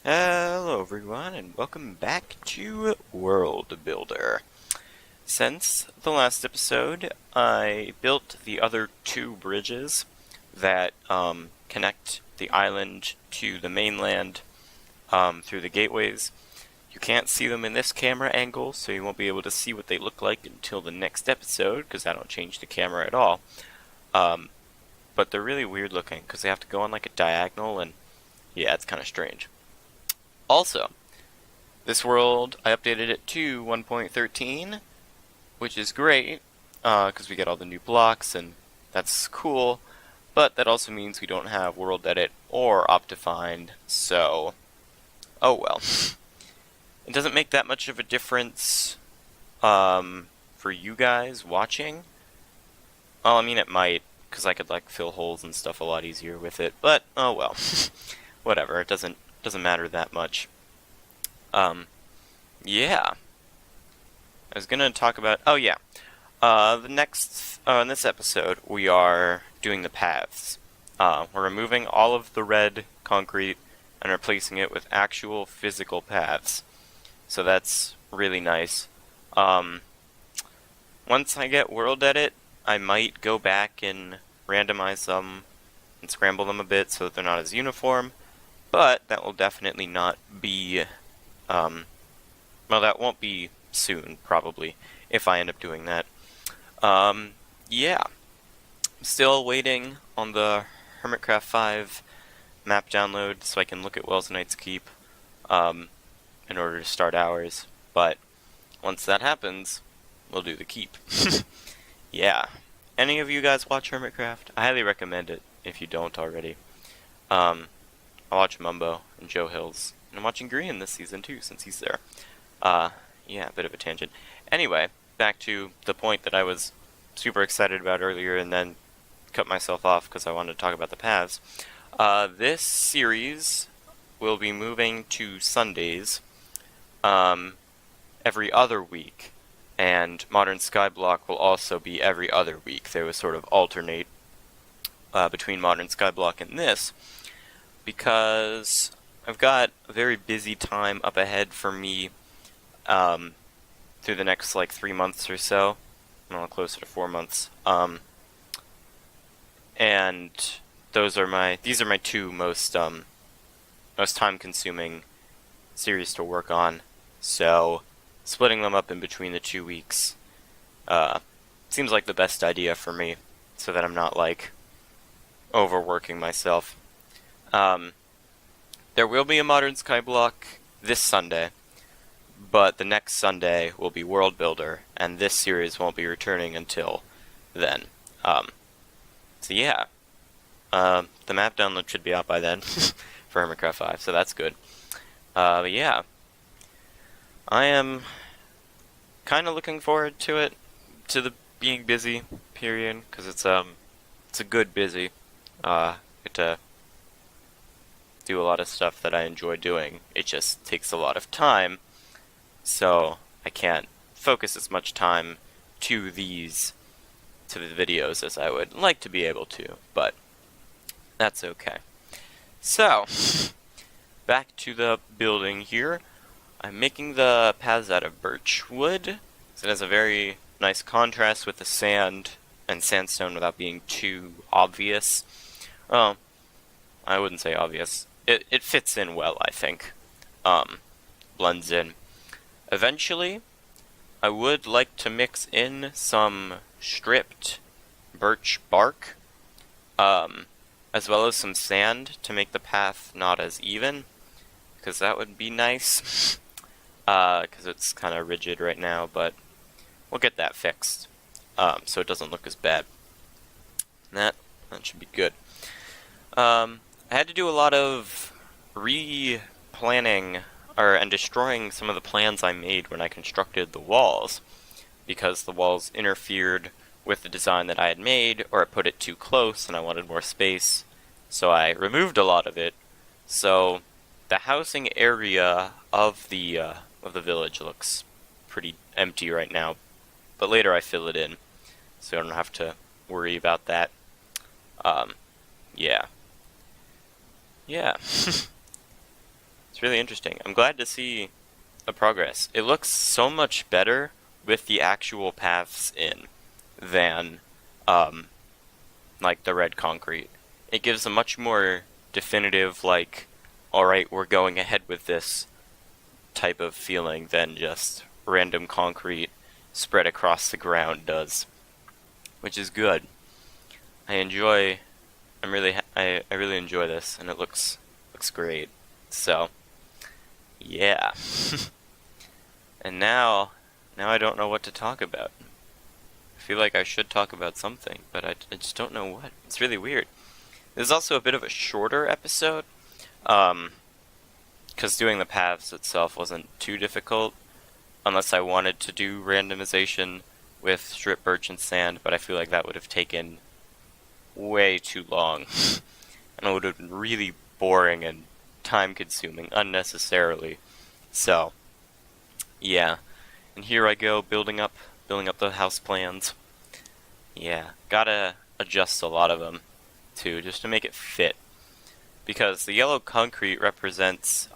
Hello everyone and welcome back to World Builder. Since the last episode, I built the other two bridges that connect the island to the mainland through the gateways. You can't see them in this camera angle, so you won't be able to see what they look like until the next episode, because I don't change the camera at all. But they're really weird looking, because they have to go on like a diagonal, and yeah, it's kind of strange. Also, this world, I updated it to 1.13, which is great, because we get all the new blocks, and that's cool, but that also means we don't have World Edit or Optifine, so, oh well. It doesn't make that much of a difference, for you guys watching. Well, I mean, it might, because I could, like, fill holes and stuff a lot easier with it, but, oh well. Whatever, it doesn't matter that much. Yeah. I was gonna talk about, oh yeah. In this episode, we are doing the paths. We're removing all of the red concrete and replacing it with actual physical paths. So that's really nice. Once I get World Edit, I might go back and randomize them and scramble them a bit so that they're not as uniform. But that will definitely not be, well, that won't be soon, probably, if I end up doing that. Yeah. I'm still waiting on the Hermitcraft 5 map download so I can look at Wells Knight's Keep, in order to start ours. But once that happens, we'll do the keep. Yeah. Any of you guys watch Hermitcraft? I highly recommend it if you don't already. I watch Mumbo and Joe Hills, and I'm watching Green this season too, since he's there. Yeah, a bit of a tangent. Anyway, back to the point that I was super excited about earlier and then cut myself off because I wanted to talk about the paths. This series will be moving to Sundays, every other week, and Modern Skyblock will also be every other week. They will sort of alternate between Modern Skyblock and this, because I've got a very busy time up ahead for me through the next like 3 months or so. Well, closer to 4 months. And these are my two most time-consuming series to work on. So splitting them up in between the 2 weeks seems like the best idea for me, so that I'm not like overworking myself. There will be a Modern Skyblock this Sunday, but the next Sunday will be World Builder, and this series won't be returning until then. So yeah, the map download should be out by then for Hermitcraft 5, so that's good. But yeah, I am kind of looking forward to it, to the being busy period, because it's a good busy. Get to do a lot of stuff that I enjoy doing. It just takes a lot of time, so I can't focus as much time to the videos as I would like to be able to, but that's okay. So, back to the building here. I'm making the paths out of birch wood, so it has a very nice contrast with the sand and sandstone without being too obvious. Well, I wouldn't say obvious. It fits in well, I think. Blends in. Eventually, I would like to mix in some stripped birch bark, as well as some sand to make the path not as even, because that would be nice, because it's kind of rigid right now, but we'll get that fixed, so it doesn't look as bad. That should be good. I had to do a lot of replanning and destroying some of the plans I made when I constructed the walls, because the walls interfered with the design that I had made, or it put it too close and I wanted more space, so I removed a lot of it. So the housing area of the village looks pretty empty right now, but later I fill it in, so I don't have to worry about that. Yeah. Yeah. It's really interesting. I'm glad to see the progress. It looks so much better with the actual paths in than um, like the red concrete. It gives a much more definitive, like, alright, we're going ahead with this type of feeling than just random concrete spread across the ground does, which is good. I enjoy. I really enjoy this, and it looks great. So, yeah. And now I don't know what to talk about. I feel like I should talk about something, but I just don't know what. It's really weird. This is also a bit of a shorter episode, because doing the paths itself wasn't too difficult, unless I wanted to do randomization with strip birch and sand, but I feel like that would have taken way too long, and it would have been really boring and time-consuming unnecessarily. So, yeah. And here I go building up the house plans. Yeah, gotta adjust a lot of them too, just to make it fit. Because the yellow concrete represents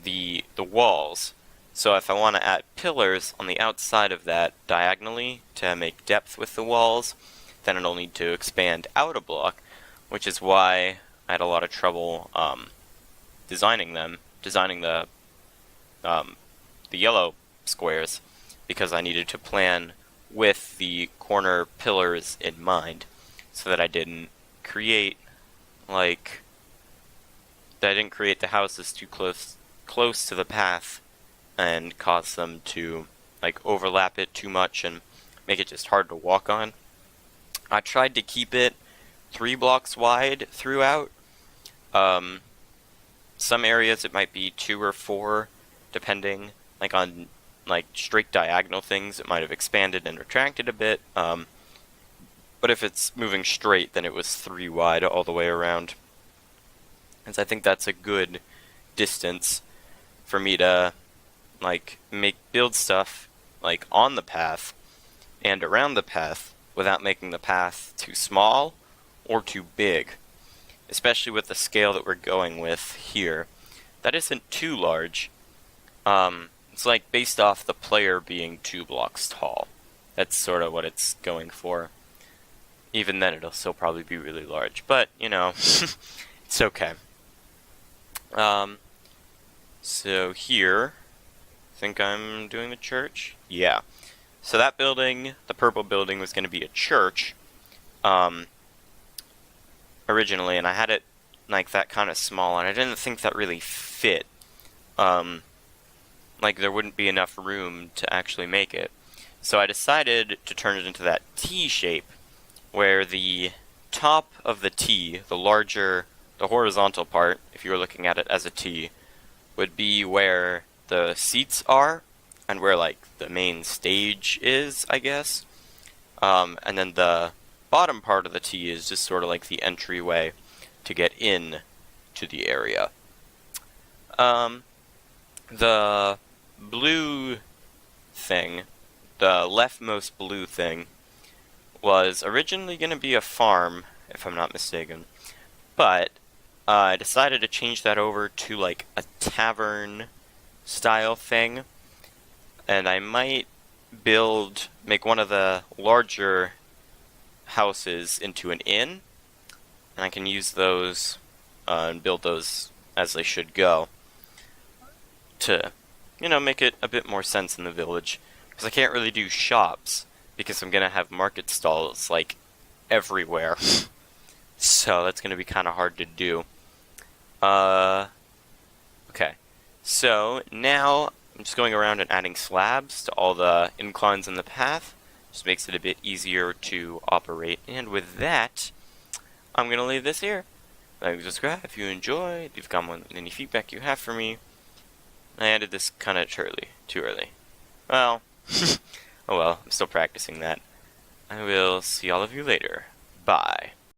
the walls. So if I want to add pillars on the outside of that diagonally to make depth with the walls, then it'll need to expand out a block, which is why I had a lot of trouble designing the yellow squares, because I needed to plan with the corner pillars in mind, so that I didn't create the houses too close to the path and cause them to overlap it too much and make it just hard to walk on. I tried to keep it 3 blocks wide throughout. Some areas it might be 2 or 4, depending. On straight diagonal things, it might have expanded and retracted a bit. But if it's moving straight, then it was 3 wide all the way around. And so I think that's a good distance for me to build stuff on the path and around the path without making the path too small or too big, especially with the scale that we're going with here. That isn't too large. It's based off the player being 2 blocks tall. That's sort of what it's going for. Even then, it'll still probably be really large, but it's okay. So here, I think I'm doing the church? Yeah. So that building, the purple building, was going to be a church, originally, and I had it that kind of small, and I didn't think that really fit. There wouldn't be enough room to actually make it. So I decided to turn it into that T shape, where the top of the T, the horizontal part, if you were looking at it as a T, would be where the seats are, and where, the main stage is, I guess. And then the bottom part of the T is just sort of the entryway to get in to the area. The blue thing, the leftmost blue thing, was originally going to be a farm, if I'm not mistaken. But I decided to change that over to a tavern style thing. And I might make one of the larger houses into an inn. And I can use those and build those as they should go to, make it a bit more sense in the village. Because I can't really do shops, because I'm going to have market stalls, everywhere. So that's going to be kind of hard to do. Okay. So now I'm just going around and adding slabs to all the inclines in the path. Just makes it a bit easier to operate. And with that, I'm going to leave this here. Like and subscribe if you enjoyed. Leave a comment with any feedback you have for me. I ended this kind of too early. Well, oh well, I'm still practicing that. I will see all of you later. Bye.